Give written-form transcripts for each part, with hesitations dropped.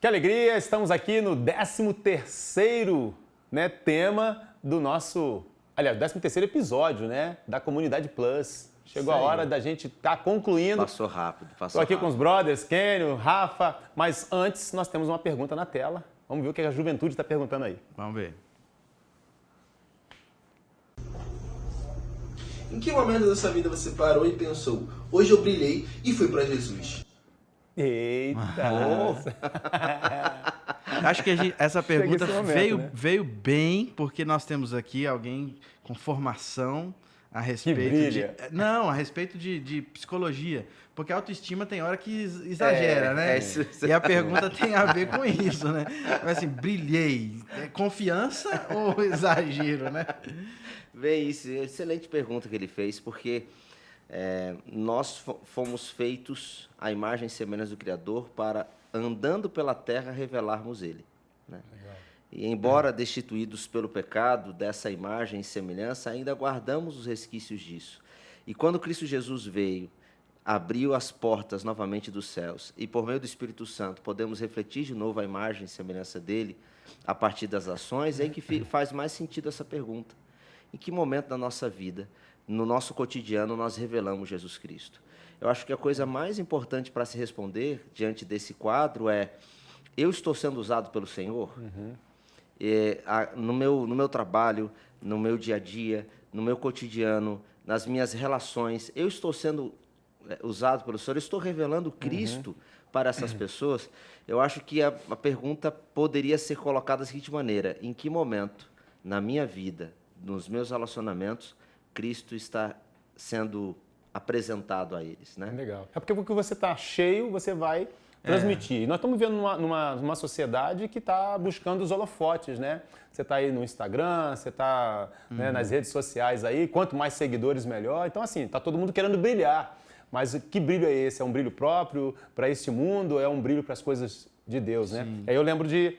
alegria, estamos aqui no 13º, né, tema do nosso, aliás, 13º episódio, né, da Comunidade Plus. Chegou a hora da gente estar concluindo. Passou rápido, passou Estou aqui rápido. com os brothers, Kênio, Rafa, mas antes nós temos uma pergunta na tela. Vamos ver o que a juventude está perguntando aí. Vamos ver. Em que momento da sua vida você parou e pensou, hoje eu brilhei e fui para Jesus? Eita! Acho que essa pergunta esse momento, né? veio bem, porque nós temos aqui alguém com formação a respeito brilha. a respeito de psicologia. Porque a autoestima tem hora que exagera, né? E a pergunta tem a ver com isso, né? Mas assim, brilhei. É confiança ou exagero, né? Bem, isso, excelente pergunta que ele fez, porque nós fomos feitos à imagem e semelhança do Criador para, andando pela terra, revelarmos Ele. Né? E embora destituídos pelo pecado dessa imagem e semelhança, ainda guardamos os resquícios disso. E quando Cristo Jesus veio, abriu as portas novamente dos céus, e por meio do Espírito Santo podemos refletir de novo a imagem e semelhança dele a partir das ações, é aí que faz mais sentido essa pergunta. Em que momento da nossa vida, no nosso cotidiano, nós revelamos Jesus Cristo? Eu acho que a coisa mais importante para se responder diante desse quadro é: eu estou sendo usado pelo Senhor? No meu trabalho, no meu dia a dia, no meu cotidiano, nas minhas relações, eu estou sendo usado pelo Senhor? Eu estou revelando Cristo para essas pessoas? Eu acho que a pergunta poderia ser colocada da seguinte maneira: em que momento, na minha vida, nos meus relacionamentos, Cristo está sendo apresentado a eles, né? Legal. É porque você está cheio, você vai transmitir. E nós estamos vivendo numa sociedade que está buscando os holofotes, né? Você está aí no Instagram, você está nas redes sociais aí, quanto mais seguidores, melhor. Então, assim, está todo mundo querendo brilhar. Mas que brilho é esse? É um brilho próprio para este mundo? É um brilho para as coisas de Deus, né? Aí eu lembro de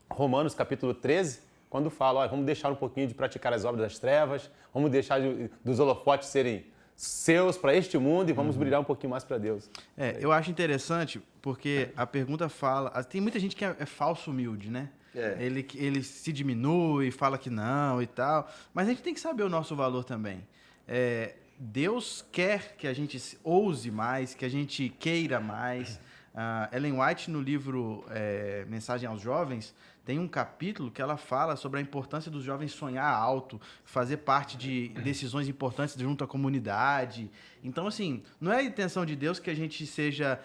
Romanos, capítulo 13, quando fala, olha, vamos deixar um pouquinho de praticar as obras das trevas, vamos deixar dos holofotes serem seus para este mundo e vamos brilhar um pouquinho mais para Deus. Eu acho interessante porque a pergunta fala... Tem muita gente que é falso humilde, né? Ele se diminui, fala que não e tal, mas a gente tem que saber o nosso valor também. Deus quer que a gente ouse mais, que a gente queira mais. Ellen White, no livro Mensagem aos Jovens, tem um capítulo que ela fala sobre a importância dos jovens sonhar alto, fazer parte de decisões importantes junto à comunidade. Então, assim, não é a intenção de Deus que a gente seja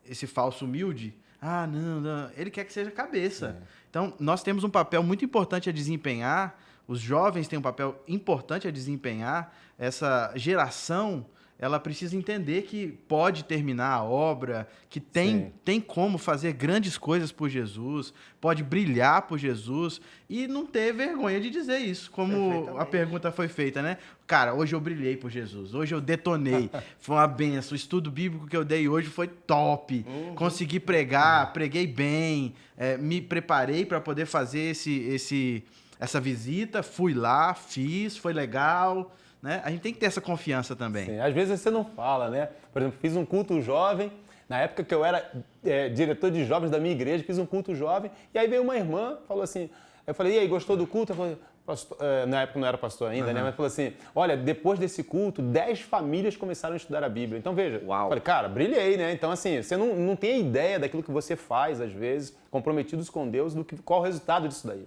esse falso humilde. Não. Ele quer que seja cabeça. Então, nós temos um papel muito importante a desempenhar, os jovens têm um papel importante a desempenhar, essa geração... ela precisa entender que pode terminar a obra, que tem como fazer grandes coisas por Jesus, pode brilhar por Jesus e não ter vergonha de dizer isso, como a pergunta foi feita, né? Cara, hoje eu brilhei por Jesus, hoje eu detonei, foi uma benção, o estudo bíblico que eu dei hoje foi top, consegui pregar, preguei bem, me preparei para poder fazer essa visita, fui lá, fiz, foi legal... né? A gente tem que ter essa confiança também. Sim, às vezes você não fala, né? Por exemplo, fiz um culto jovem, na época que eu era diretor de jovens da minha igreja, fiz um culto jovem, e aí veio uma irmã, falou assim, eu falei, e aí, gostou do culto? Eu falei, na época não era pastor ainda, né? Mas falou assim, olha, depois desse culto, 10 famílias começaram a estudar a Bíblia. Então, veja, eu falei, cara, brilhei, né? Então, assim, você não tem ideia daquilo que você faz, às vezes, comprometidos com Deus, qual o resultado disso daí.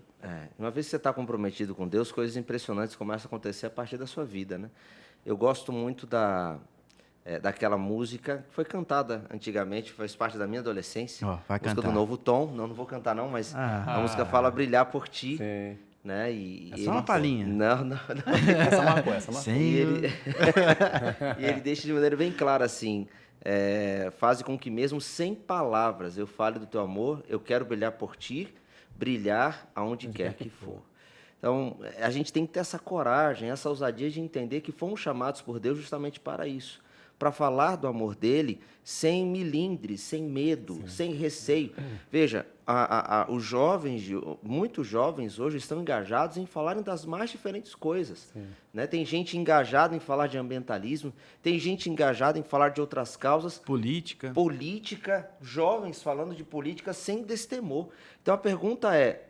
Uma vez que você está comprometido com Deus, coisas impressionantes começam a acontecer a partir da sua vida, né? Eu gosto muito daquela música que foi cantada antigamente, faz parte da minha adolescência. Vai música cantar. do Novo Tom. Não vou cantar não, mas a música fala brilhar por ti. Sim. Né? É só uma palhinha. Não. Essa marcou. E ele deixa de maneira bem clara assim, faze com que mesmo sem palavras eu fale do teu amor, eu quero brilhar por ti, brilhar aonde quer que for. Então, a gente tem que ter essa coragem, essa ousadia de entender que fomos chamados por Deus justamente para isso, para falar do amor dele sem milindre, sem medo, sem receio. Veja, os jovens, muitos jovens hoje estão engajados em falarem das mais diferentes coisas. Né? Tem gente engajada em falar de ambientalismo, tem gente engajada em falar de outras causas. Política, jovens falando de política sem destemor. Então a pergunta é,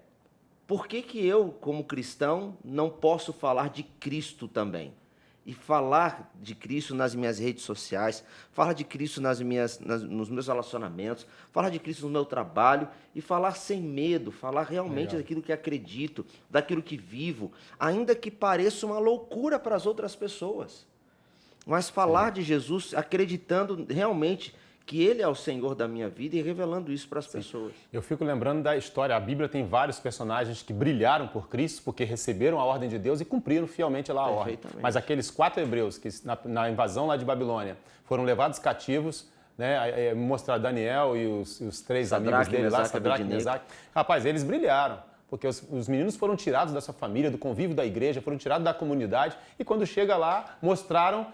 por que eu, como cristão, não posso falar de Cristo também? E falar de Cristo nas minhas redes sociais, falar de Cristo nos meus relacionamentos, falar de Cristo no meu trabalho e falar sem medo, falar realmente daquilo que acredito, daquilo que vivo, ainda que pareça uma loucura para as outras pessoas. Mas falar de Jesus acreditando realmente que Ele é o Senhor da minha vida e revelando isso para as pessoas. Eu fico lembrando da história. A Bíblia tem vários personagens que brilharam por Cristo porque receberam a ordem de Deus e cumpriram fielmente lá a ordem. Mas aqueles 4 hebreus que na invasão lá de Babilônia foram levados cativos, né, mostrar Daniel e os 3 amigos dele lá, Sadraque, Mesaque. Rapaz, eles brilharam. Porque os meninos foram tirados da sua família, do convívio da igreja, foram tirados da comunidade e quando chega lá, mostraram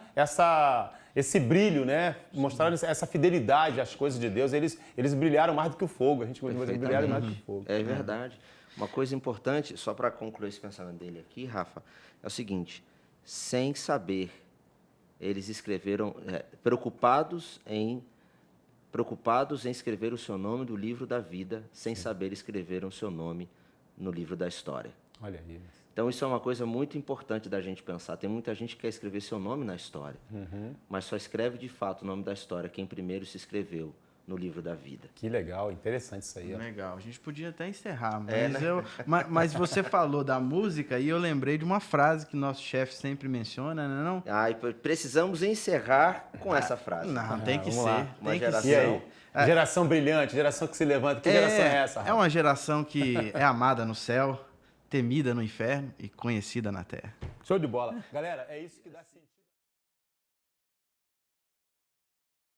esse brilho, né? Mostraram essa fidelidade às coisas de Deus. Eles brilharam mais do que o fogo. A gente brilharam mais do que o fogo. É verdade. Uma coisa importante, só para concluir esse pensamento dele aqui, Rafa, é o seguinte, sem saber, eles escreveram, preocupados em escrever o seu nome do livro da vida, sem saber escrever o seu nome no livro da história. Olha aí. Então, isso é uma coisa muito importante da gente pensar. Tem muita gente que quer escrever seu nome na história, mas só escreve, de fato, o nome da história quem primeiro se escreveu no livro da vida. Que legal, interessante isso aí. Ó. Legal, a gente podia até encerrar, mas, mas você falou da música e eu lembrei de uma frase que nosso chefe sempre menciona, não é não? E precisamos encerrar com essa frase. Não, tem que ser. Lá. Uma geração. E aí? Geração brilhante, geração que se levanta. Que geração é essa? É uma geração que é amada no céu, temida no inferno e conhecida na terra. Show de bola. Galera, é isso que dá